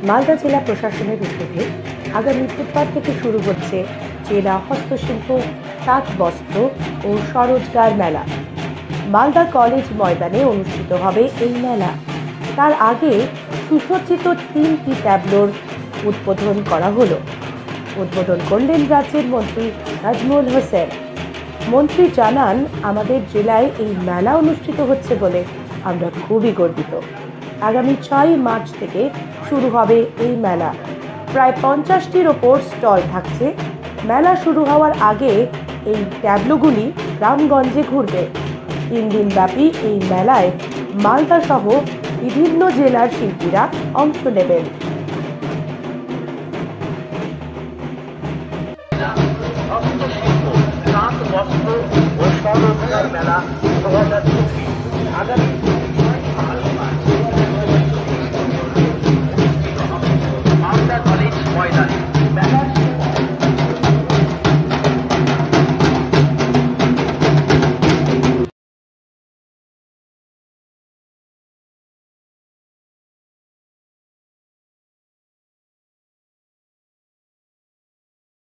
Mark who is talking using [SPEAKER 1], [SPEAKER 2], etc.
[SPEAKER 1] মালদা জেলা প্রশাসনের উদ্যোগে আগামী বুধবার থেকে শুরু হচ্ছে জেলা হস্তশিল্প, তাঁত বস্ত্র ও স্বরোজগার মেলা। মালদা কলেজ ময়দানে অনুষ্ঠিত হবে এই মেলা। তার আগে সুসজ্জিত 3টি ট্যাবলোর উদ্বোধন করা হলো। উদ্বোধন করলেন রাজ্যের মন্ত্রী নাজমুল হোসেন। মন্ত্রী জানান, আমাদের জেলায় এই মেলা অনুষ্ঠিত হচ্ছে বলে আমরা খুবই গর্বিত। আগামী 6 মার্চ থেকে শুরু হবে এই মেলা। প্রায় 50টির ওপর স্টল থাকছে। মেলা শুরু হওয়ার আগে এই ট্যাবলোগুলি গ্রামগঞ্জে ঘুরবে। 3 দিন ব্যাপী এই মেলায় মালদা সহ বিভিন্ন জেলার শিল্পীরা অংশ নেবেন।
[SPEAKER 2] বস্ত্র ও স্বরোজগার মেলা 2024 আগামী